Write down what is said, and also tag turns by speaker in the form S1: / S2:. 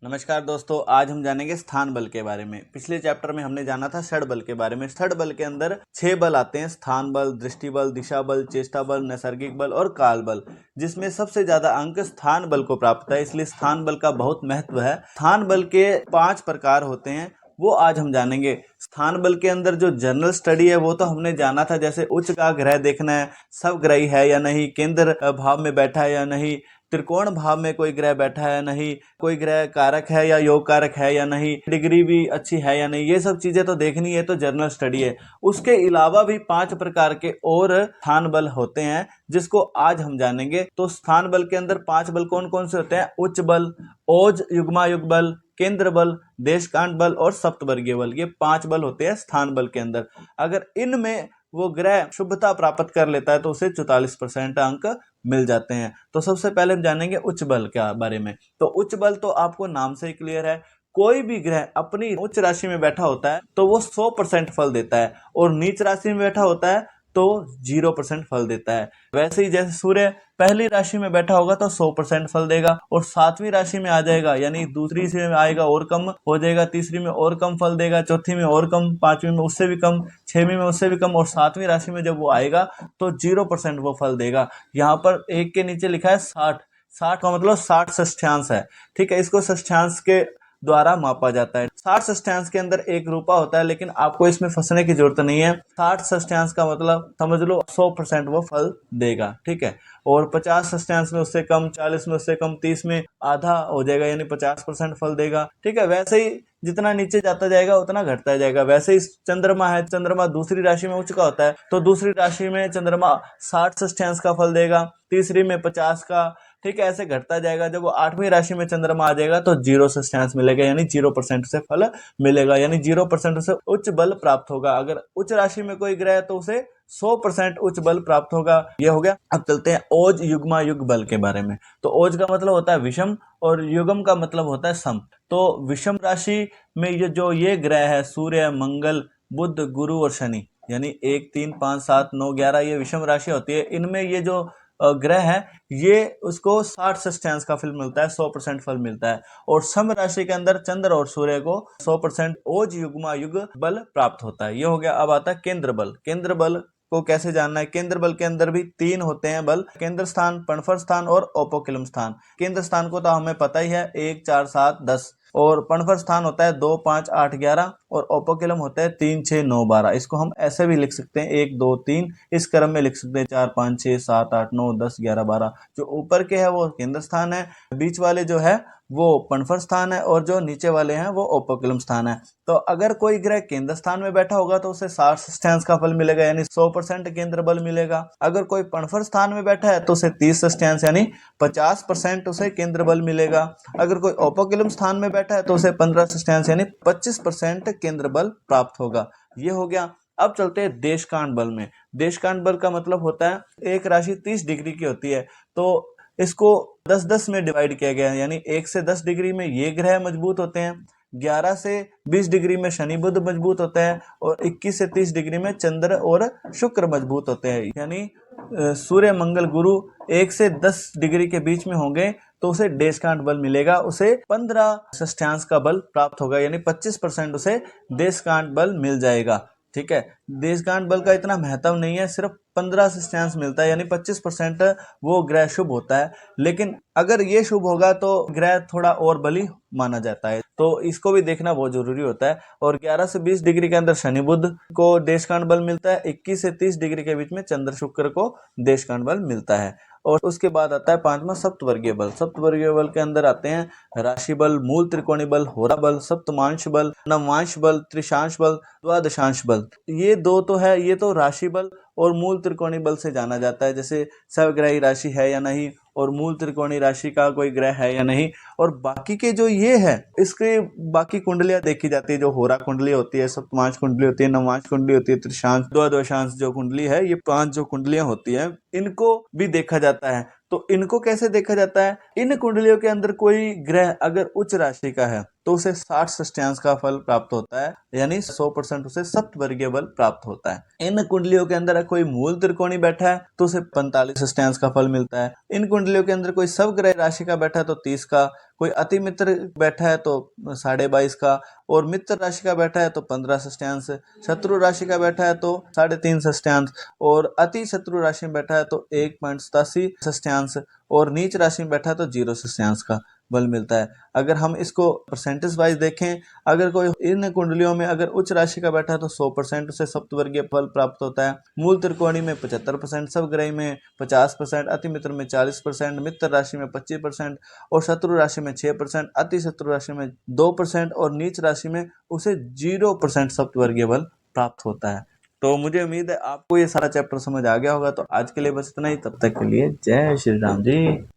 S1: नमस्कार दोस्तों, आज हम जानेंगे स्थान बल के बारे में। पिछले चैप्टर में हमने जाना था षड बल के बारे में। षड बल के अंदर 6 बल आते हैं: स्थान बल, दृष्टि बल, दिशा बल, चेष्टा बल, नैसर्गिक बल और काल बल, जिसमें सबसे ज्यादा अंक स्थान बल को प्राप्त है, इसलिए स्थान बल का बहुत महत्व है। स्थान बल के 5 प्रकार होते हैं, वो आज हम जानेंगे। स्थान बल के अंदर जो जनरल स्टडी है वो तो हमने जाना था, जैसे उच्च का ग्रह देखना है, सब ग्रही है या नहीं, केंद्र भाव में बैठा है या नहीं, त्रिकोण भाव में कोई ग्रह बैठा है या नहीं, कोई ग्रह कारक है या योग कारक है या नहीं, डिग्री भी अच्छी है या नहीं, ये सब चीजें तो देखनी है, तो जनरल स्टडी है। उसके अलावा भी 5 प्रकार के और स्थान बल होते हैं, जिसको आज हम जानेंगे। तो स्थान बल के अंदर 5 बल कौन कौन से होते हैं? उच्च बल, ओज युग्मायुग बल, केंद्र बल, देशकांट बल और सप्तवर्गीय बल। ये 5 बल होते हैं स्थान बल के अंदर। अगर इनमें वो ग्रह शुभता प्राप्त कर लेता है तो उसे 44% अंक मिल जाते हैं। तो सबसे पहले हम जानेंगे उच्च बल के बारे में। तो उच्च बल तो आपको नाम से ही क्लियर है, कोई भी ग्रह अपनी उच्च राशि में बैठा होता है तो वो 100% फल देता है, और नीच राशि में बैठा होता है तो 0% फल देता है। वैसे ही जैसे सूर्य पहली राशि में बैठा होगा तो 100% फल देगा, और 7वीं राशि में आ जाएगा यानी दूसरी से आएगा और कम हो जाएगा, तीसरी में और कम फल देगा, चौथी में और कम, 5वीं में उससे भी कम, 6वीं में उससे भी कम, और 7वीं राशि में जब वो आएगा तो 0% वो फल देगा। यहाँ पर एक के नीचे लिखा है 60। 60 का मतलब 60 षष्ठ्यांश है, ठीक है। इसको षष्ठ्यांश के द्वारा मापा जाता है। 60 षष्ठ्यांश के अंदर एक रूपा होता है, लेकिन आपको इसमें फंसने की जरूरत नहीं है। 60 षष्ठ्यांश का मतलब समझ लो 100% वो फल देगा, ठीक है। और 50 षष्ठ्यांश में उससे कम, 40 में उससे कम, 30 में आधा हो जाएगा यानी 50% फल देगा, ठीक है। वैसे ही जितना नीचे जाता जाएगा उतना घटता जाएगा। वैसे ही चंद्रमा है, चंद्रमा दूसरी राशि में उच्च का होता है तो दूसरी राशि में चंद्रमा 60 षष्ठ्यांश का फल देगा, तीसरी में 50 का, ठीक है। ऐसे घटता जाएगा। जब वो 8वीं राशि में चंद्रमा आ जाएगा तो 0 षष्ठ्यांश मिलेगा यानी 0% से फल मिलेगा, यानी 0% से उच्च बल प्राप्त होगा। अगर उच्च राशि में कोई ग्रह है तो उसे 100% उच्च बल प्राप्त होगा। ये हो गया। अब चलते हैं ओज युग्मा युग बल के बारे में। तो ओज का मतलब होता है विषम और युगम का मतलब होता है सम। तो विषम राशि में ये ग्रह है, सूर्य, मंगल, बुध, गुरु और शनि, यानी 1 3 5 7 9 11, ये विषम राशि होती है। इनमें ये जो ग्रह है ये उसको 60 षष्ठ्यांश का फल मिलता है, 100% फल मिलता है। और सम राशि के अंदर चंद्र और सूर्य को 100% ओज युग्मा युग बल प्राप्त होता है। ये हो गया। अब आता है केंद्र बल। केंद्र बल को कैसे जानना है? केंद्र बल के अंदर भी 3 होते हैं बल: केंद्र स्थान, पणफर स्थान और ओपोकिलम स्थान। केंद्र स्थान को तो हमें पता ही है, 1 4 7 10, और पणफर स्थान होता है 2 5 8 11, और ओपोकिलम होता है 3 6 9 12। इसको हम ऐसे भी लिख सकते हैं 1 2 3, इस क्रम में लिख सकते हैं 4 5 6 7 8 9 10 11 12। जो ऊपर के है वो केंद्र स्थान है, बीच वाले जो है वो पणफर स्थान है, और जो नीचे वाले हैं वो ओपोकिलम स्थान है। तो अगर कोई ग्रह केंद्र स्थान में बैठा होगा तो उसे 60 षष्ठ्यांश का फल मिलेगा यानी 100% केंद्र बल मिलेगा। अगर कोई पणफर स्थान में बैठा है तो उसे 30 षष्ठ्यांश यानी 50% उसे केंद्र बल मिलेगा। अगर कोई ओपोकिलम स्थान में बैठा है तो उसे 15 षष्ठ्यांश यानी 25% केंद्र बल प्राप्त होगा। ये हो गया। अब चलते हैं देशकांट बल में। देशकांट बल का मतलब होता है एक राशि 30 डिग्री की होती है तो इसको 10-10 में डिवाइड किया गया है, यानी 1 से 10 डिग्री में ये ग्रह मजबूत होते हैं, 11 से 20 डिग्री में शनि बुध मजबूत होते हैं, और 21 से 30 डिग्री में चंद्र और शुक्र मजबूत होते हैं। यानी सूर्य मंगल गुरु 1 से 10 डिग्री के बीच में होंगे तो उसे देशकांट बल मिलेगा, उसे 15 षष्ठ्यांश का बल प्राप्त होगा यानी 25% उसे देशकांट बल मिल जाएगा, ठीक है। देशकांट बल का इतना महत्व नहीं है, सिर्फ 15 षष्ठ्यांश मिलता है यानी 25% वो ग्रह शुभ होता है। लेकिन अगर ये शुभ होगा तो ग्रह थोड़ा और बली माना जाता है, तो इसको भी देखना बहुत जरूरी होता है। और 11 से 20 डिग्री के अंदर शनि बुध को देशकांट बल मिलता है, 21 से 30 डिग्री के बीच में चंद्र शुक्र को देशकांट बल मिलता है। और उसके बाद आता है 5वां सप्तवर्गीय बल। सप्तवर्गीय बल के अंदर आते हैं राशि बल, मूल त्रिकोणी बल, होरा बल, सप्तमांश बल, नवांश बल, त्रिशांश बल, द्वादशांश बल। ये दो तो है, ये तो राशि बल और मूल त्रिकोणी बल से जाना जाता है, जैसे सवग्रही राशि है या नहीं, और मूल त्रिकोणी राशि का कोई ग्रह है या नहीं। और बाकी के जो ये है इसके बाकी कुंडलियां देखी जाती है, जो होरा कुंडली होती है, सप्तमांश कुंडली होती है, नवांश कुंडली होती है, त्रिशांश, द्वादशांश जो कुंडली है, ये 5 जो कुंडलियां होती है इनको भी देखा जाता है। तो इनको कैसे देखा जाता है? इन कुंडलियों के अंदर कोई ग्रह अगर उच्च राशि का है तो उसे 60 षष्ठ्यांश का फल प्राप्त होता है, यानी 100% उसे सप्तवर्गीय बल प्राप्त होता है। इन कुंडलियों के अंदर कोई मूल त्रिकोणी बैठा है तो उसे 45 षष्ठ्यांश का फल मिलता है। इन कुंडलियों के अंदर कोई स्वग्रह राशि का बैठा है तो 30 का, कोई अति मित्र बैठा है तो 22.5 का, और मित्र राशि का बैठा है तो 15 षष्ठ्यांश, शत्रु राशि का बैठा है तो 3.5 षष्ठ्यांश, और अति शत्रु राशि में बैठा है तो 1.87 षष्ठ्यांश, और नीच राशि में बैठा है तो 0 षष्ठ्यांश का बल मिलता है। अगर हम इसको परसेंटेज वाइज देखें, अगर कोई इन कुंडलियों में अगर उच्च राशि का बैठा है तो 100% उसे सप्तवर्गीय फल प्राप्त होता है। मूल त्रिकोणी में 75%, स्वग्रही में 50%, अति मित्र में 40%, मित्र राशि में 25%, और शत्रु राशि में 6%, अति शत्रु राशि में 2%, और नीच राशि में उसे 0% सप्तवर्गीय बल प्राप्त होता है। तो मुझे उम्मीद है आपको ये सारा चैप्टर समझ आ गया होगा। तो आज के लिए बस इतना ही, तब तक के लिए जय श्री राम जी।